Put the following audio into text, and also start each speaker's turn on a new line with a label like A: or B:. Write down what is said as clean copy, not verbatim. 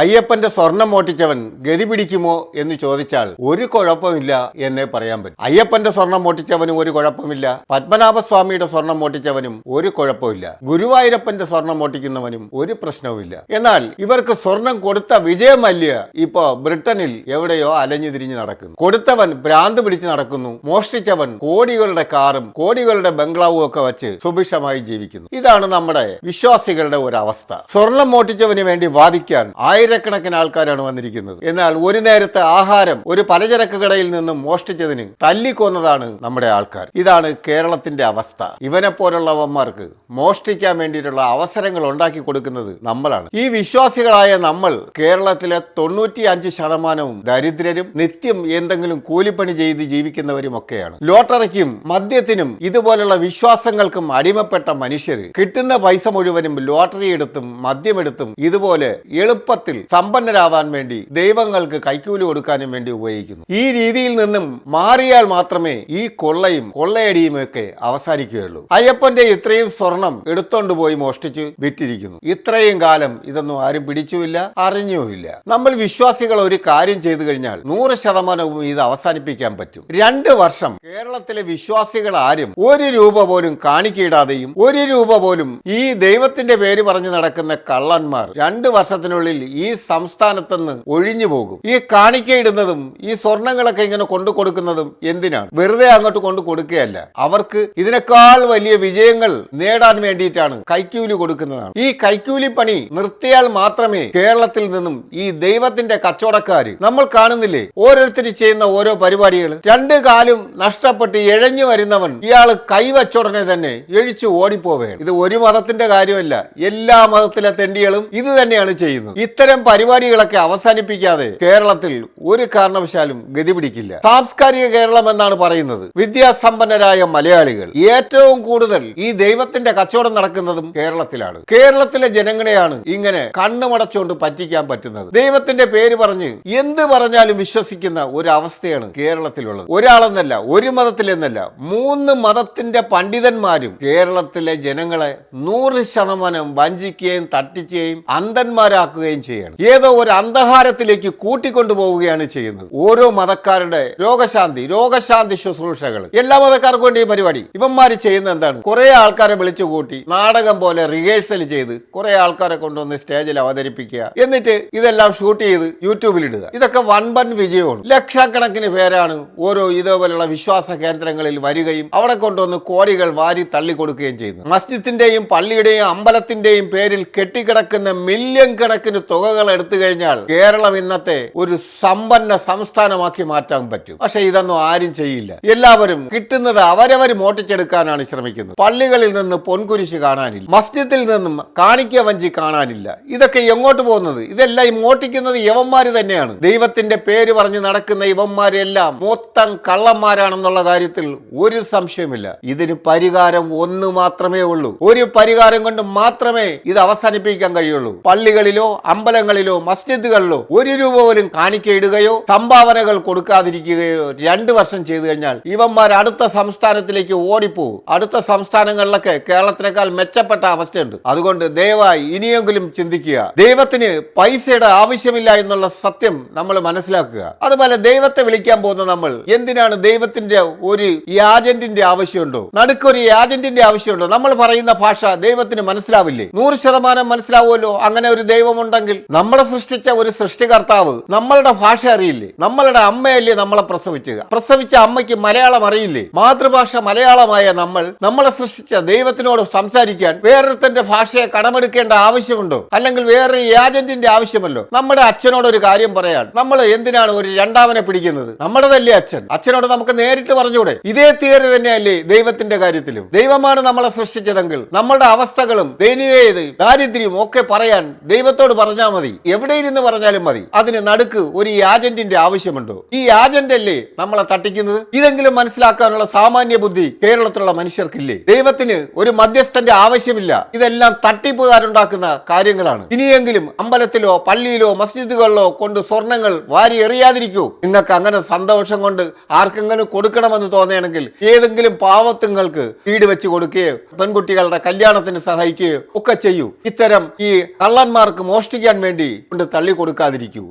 A: അയ്യപ്പന്റെ സ്വർണം മോട്ടിച്ചവൻ ഗതി പിടിക്കുമോ എന്ന് ചോദിച്ചാൽ ഒരു കുഴപ്പമില്ല എന്നേ പറയാൻ പറ്റും. അയ്യപ്പന്റെ സ്വർണം മോട്ടിച്ചവനും ഒരു കുഴപ്പമില്ല, പത്മനാഭസ്വാമിയുടെ സ്വർണം മോട്ടിച്ചവനും ഒരു കുഴപ്പമില്ല, ഗുരുവായൂരപ്പന്റെ സ്വർണം മോട്ടിക്കുന്നവനും ഒരു പ്രശ്നവുമില്ല. എന്നാൽ ഇവർക്ക് സ്വർണം കൊടുത്ത വിജയം മല്യ ഇപ്പോ ബ്രിട്ടനിൽ എവിടെയോ അലഞ്ഞു തിരിഞ്ഞു നടക്കുന്നു. കൊടുത്തവൻ ഭ്രാന്ത് പിടിച്ച് നടക്കുന്നു, മോഷ്ടിച്ചവൻ കോടികളുടെ കാറും കോടികളുടെ ബംഗ്ലാവും ഒക്കെ വെച്ച് സുഭിക്ഷമായി ജീവിക്കുന്നു. ഇതാണ് നമ്മുടെ വിശ്വാസികളുടെ ഒരു അവസ്ഥ. സ്വർണം മോട്ടിച്ചവന് വേണ്ടി വാദിക്കാൻ ആയിരക്കണക്കിന് ആൾക്കാരാണ് വന്നിരിക്കുന്നത്. എന്നാൽ ഒരു നേരത്തെ ആഹാരം ഒരു പലചരക്ക് കടയിൽ നിന്നും മോഷ്ടിച്ചതിന് തല്ലിക്കൊന്നതാണ് നമ്മുടെ ആൾക്കാർ. ഇതാണ് കേരളത്തിന്റെ അവസ്ഥ. ഇവനെ പോലുള്ളവന്മാർക്ക് മോഷ്ടിക്കാൻ വേണ്ടിയിട്ടുള്ള അവസരങ്ങൾ ഉണ്ടാക്കി കൊടുക്കുന്നത് നമ്മളാണ്. ഈ വിശ്വാസികളായ നമ്മൾ കേരളത്തിലെ 95% ദരിദ്രരും നിത്യം എന്തെങ്കിലും കൂലിപ്പണി ചെയ്ത് ജീവിക്കുന്നവരും ഒക്കെയാണ്. ലോട്ടറിക്കും മദ്യത്തിനും ഇതുപോലുള്ള വിശ്വാസങ്ങൾക്കും അടിമപ്പെട്ട മനുഷ്യർ കിട്ടുന്ന പൈസ മുഴുവനും ലോട്ടറി എടുത്തും മദ്യമെടുത്തും ഇതുപോലെ എളുപ്പത്തിൽ സമ്പന്നരാവാൻ വേണ്ടി ദൈവങ്ങൾക്ക് കൈക്കൂലി കൊടുക്കാനും വേണ്ടി ഉപയോഗിക്കുന്നു. ഈ രീതിയിൽ നിന്നും മാറിയാൽ മാത്രമേ ഈ കൊള്ളയും കൊള്ളയടിയും ഒക്കെ അവസാനിക്കുകയുള്ളൂ. അയ്യപ്പന്റെ ഇത്രയും സ്വർണം എടുത്തോണ്ട് പോയി മോഷ്ടിച്ച് വിറ്റിരിക്കുന്നു. ഇത്രയും കാലം ഇതൊന്നും ആരും പിടിച്ചുമില്ല, അറിഞ്ഞുമില്ല. നമ്മൾ വിശ്വാസികൾ ഒരു കാര്യം ചെയ്തു കഴിഞ്ഞാൽ 100% ഇത് അവസാനിപ്പിക്കാൻ പറ്റും. 2 വർഷം കേരളത്തിലെ വിശ്വാസികൾ ആരും 1 രൂപ പോലും കാണിക്കയിടാതെയും 1 രൂപ പോലും ഈ ദൈവത്തിന്റെ പേര് പറഞ്ഞു നടക്കുന്ന കള്ളന്മാർ 2 വർഷത്തിനുള്ളിൽ ഈ സംസ്ഥാനത്തുനിന്ന് ഒഴിഞ്ഞു പോകും. ഈ കാണിക്കയിടുന്നതും ഈ സ്വർണങ്ങളൊക്കെ ഇങ്ങനെ കൊണ്ടു കൊടുക്കുന്നതും എന്തിനാണ്? വെറുതെ അങ്ങോട്ട് കൊണ്ടു കൊടുക്കുകയല്ല, അവർക്ക് ഇതിനേക്കാൾ വലിയ വിജയങ്ങൾ നേടാൻ വേണ്ടിയിട്ടാണ് കൈക്കൂലി കൊടുക്കുന്നതാണ്. ഈ കൈക്കൂലി പണി നിർത്തിയാൽ മാത്രമേ കേരളത്തിൽ നിന്നും ഈ ദൈവത്തിന്റെ കച്ചവടക്കാര്, നമ്മൾ കാണുന്നില്ലേ ഓരോരുത്തർ ചെയ്യുന്ന ഓരോ പരിപാടികൾ, 2 കാലും നഷ്ടപ്പെട്ട് എഴഞ്ഞു വരുന്നവൻ ഇയാൾ കൈവച്ചോടനെ തന്നെ എഴിച്ചു ഓടിപ്പോവുകയാണ്. ഇത് ഒരു മതത്തിന്റെ കാര്യമല്ല, എല്ലാ മതത്തിലെ തെണ്ടികളും ഇത് തന്നെയാണ് ചെയ്യുന്നത്. ഇത്തരം പരിപാടികളൊക്കെ അവസാനിപ്പിക്കാതെ കേരളത്തിൽ ഒരു കാരണവശാലും ഗതി പിടിക്കില്ല. സാംസ്കാരിക കേരളം എന്നാണ് പറയുന്നത്. വിദ്യാസമ്പന്നരായ മലയാളികൾ ഏറ്റവും കൂടുതൽ ഈ ദൈവത്തിന്റെ കച്ചവടം നടക്കുന്നതും കേരളത്തിലാണ്. കേരളത്തിലെ ജനങ്ങളെയാണ് ഇങ്ങനെ കണ്ണുമടച്ചുകൊണ്ട് പറ്റിക്കാൻ പറ്റുന്നത്. ദൈവത്തിന്റെ പേര് പറഞ്ഞ് എന്ത് പറഞ്ഞാലും വിശ്വസിക്കുന്ന ഒരു അവസ്ഥയാണ് കേരളത്തിലുള്ളത്. ഒരാളെന്നല്ല, ഒരു മതത്തിലെന്നല്ല, 3 മതത്തിന്റെ പണ്ഡിതന്മാരും കേരളത്തിലെ ജനങ്ങളെ 100% വഞ്ചിക്കുകയും തട്ടിക്കുകയും അന്ധന്മാരാക്കുകയും ചെയ്യണം. ഏതോ ഒരു അന്ധകാരത്തിലേക്ക് കൂട്ടിക്കൊണ്ടുപോവുകയാണ് ചെയ്യുന്നത്. ഓരോ മതക്കാരുടെ രോഗശാന്തി ശുശ്രൂഷകൾ എല്ലാ മതക്കാർക്കും വേണ്ടി ഈ പരിപാടി ഇവന്മാര് ചെയ്യുന്നത് എന്താണ്? കുറെ ആൾക്കാരെ വിളിച്ചു കൂട്ടി നാടകം പോലെ റിഹേഴ്സൽ ചെയ്ത് കുറെ ആൾക്കാരെ കൊണ്ടുവന്ന് സ്റ്റേജിൽ അവതരിപ്പിക്കുക, എന്നിട്ട് ഇതെല്ലാം ഷൂട്ട് ചെയ്ത് യൂട്യൂബിൽ ഇടുക. ഇതൊക്കെ വൻപൻ വിജയമാണ്. ലക്ഷക്കണക്കിന് പേരാണ് ഓരോ ഇതേപോലെയുള്ള വിശ്വാസ കേന്ദ്രങ്ങളിൽ വരികയും അവിടെ കൊണ്ടുവന്ന് കോടികൾ വാരി തള്ളിക്കൊടുക്കുകയും ചെയ്യുന്നത്. മസ്ജിദിന്റെയും പള്ളിയുടെയും അമ്പലത്തിന്റെയും പേരിൽ കെട്ടിക്കിടക്കുന്ന മില്യൺ കണക്കിന് തുകകൾ എടുത്തു കഴിഞ്ഞാൽ കേരളം ഇന്നത്തെ ഒരു സമ്പന്ന സംസ്ഥാനമാക്കി മാറ്റാൻ പറ്റും. പക്ഷെ ഇതൊന്നും ആരും ചെയ്യില്ല. എല്ലാവരും കിട്ടുന്നത് അവരവർ മോട്ടിച്ചെടുക്കാനാണ് ശ്രമിക്കുന്നത്. പള്ളികളിൽ നിന്ന് പൊൻകുരിശ് കാണാനില്ല, മസ്ജിദിൽ നിന്നും കാണിക്ക വഞ്ചി കാണാനില്ല. ഇതൊക്കെ എങ്ങോട്ട് പോകുന്നത്? ഇതെല്ലാം ഈ മോട്ടിക്കുന്നത് യവന്മാര് തന്നെയാണ്. ദൈവത്തിന്റെ പേര് പറഞ്ഞ് നടക്കുന്ന ഇവന്മാരെല്ലാം മൊത്തം കള്ളന്മാരാണെന്നുള്ള കാര്യത്തിൽ ഒരു സംശയമില്ല. ഇതിന് പരിഹാരം ഒന്ന് മാത്രമേ ഉള്ളൂ. ഒരു പരിഹാരം കൊണ്ട് മാത്രമേ ഇത് അവസാനിപ്പിക്കാൻ കഴിയുള്ളൂ. പള്ളികളിലോ അമ്പലങ്ങളിലോ മസ്ജിദുകളിലോ 1 രൂപ പോലും കാണിക്കയിടുകയോ സംഭാവനകൾ കൊടുക്കാതിരിക്കുകയോ 2 വർഷം ചെയ്തു കഴിഞ്ഞാൽ ഇവന്മാർ അടുത്ത സംസ്ഥാനത്തിലേക്ക് ഓടിപ്പോവും. അടുത്ത സംസ്ഥാനങ്ങളിലൊക്കെ കേരളത്തിനേക്കാൾ മെച്ചപ്പെട്ട അവസ്ഥയുണ്ട്. അതുകൊണ്ട് ദയവായി ഇനിയെങ്കിലും ചിന്തിക്കുക. ദൈവത്തിന് പൈസയുടെ ആവശ്യമില്ല എന്നുള്ള സത്യം നമ്മൾ മനസ്സിലാക്കുക. അതുപോലെ ദൈവത്തെ വിളിക്കാൻ പോകുന്ന നമ്മൾ എന്തിനാണ് ദൈവത്തിന്റെ ഒരു ഏജന്റിന്റെ ആവശ്യമുണ്ടോ? നടുക്കൊരു ഏജന്റിന്റെ ആവശ്യമുണ്ടോ? നമ്മൾ പറയുന്ന ഭാഷ ദൈവത്തിന് മനസ്സിലാവില്ലേ? 100% മനസ്സിലാവുമല്ലോ. അങ്ങനെ ഒരു ദൈവമുണ്ടെങ്കിൽ നമ്മളെ സൃഷ്ടിച്ച ഒരു സൃഷ്ടികർത്താവ് നമ്മളുടെ ഭാഷ അറിയില്ലേ? നമ്മളുടെ അമ്മയല്ലേ നമ്മളെ പ്രസവിച്ച അമ്മയ്ക്ക് മലയാളം അറിയില്ലേ? മാതൃഭാഷ മലയാളമായ നമ്മളെ സൃഷ്ടിച്ച ദൈവത്തിനോട് സംസാരിക്കാൻ വേറൊരുത്തന്റെ ഭാഷയെ കടമെടുക്കേണ്ട ആവശ്യമുണ്ടോ? അല്ലെങ്കിൽ വേറൊരു ഏജന്റിന്റെ ആവശ്യമല്ലോ? നമ്മുടെ അച്ഛനോട് ഒരു കാര്യം പറയാൻ നമ്മൾ എന്തിനാണ് ഒരു രണ്ടാമനെ പിടിക്കുന്നത്? നമ്മുടെതല്ലേ അച്ഛൻ. അച്ഛനോട് നമുക്ക് നേരിട്ട് പറഞ്ഞൂടെ? ഇതേ തിയറി തന്നെയല്ലേ ദൈവത്തിന്റെ കാര്യത്തിലും? ദൈവമാണ് നമ്മളെ സൃഷ്ടിച്ചതെങ്കിൽ നമ്മളുടെ അവസ്ഥകളും ദയനീയതയും ദാരിദ്ര്യവും ഒക്കെ പറയാൻ ദൈവത്തോട് പറഞ്ഞാൽ മതി. എവിടെ ഇരുന്ന് പറഞ്ഞാലും മതി. അതിന് നടുക്ക് ഒരു ഏജന്റിന്റെ ആവശ്യമുണ്ടോ? ഈ ഏജന്റ് അല്ലേ നമ്മളെ തട്ടിക്കുന്നത്? ഇതെങ്കിലും മനസ്സിലാക്കാനുള്ള സാമാന്യ ബുദ്ധി കേരളത്തിലുള്ള മനുഷ്യർക്കില്ലേ? ദൈവത്തിന് ഒരു മധ്യസ്ഥന്റെ ആവശ്യമില്ല. ഇതെല്ലാം തട്ടിപ്പുകാരുണ്ടാക്കുന്ന കാര്യങ്ങളാണ്. ഇനിയെങ്കിലും അമ്പലത്തിലോ പള്ളിയിലോ മസ്ജിദുകളിലോ കൊണ്ട് സ്വർണങ്ങൾ വാരി എറിയാതിരിക്കൂ. നിങ്ങൾക്ക് അങ്ങനെ സന്തോഷം കൊണ്ട് ആർക്കെങ്കിലും കൊടുക്കണമെന്ന് തോന്നുകയാണെങ്കിൽ ഏതെങ്കിലും പാവത്തുങ്ങൾക്ക് വീട് വെച്ച് കൊടുക്കുകയോ പെൺകുട്ടികളുടെ കല്യാണത്തിന് സഹായിക്കുകയോ ഒക്കെ ചെയ്യൂ. ഇത്തരം ഈ കള്ളന്മാർക്ക് മോഷ്ടിക്കാൻ വേണ്ടി കൊണ്ട് തള്ളി കൊടുക്കാതിരിക്കൂ.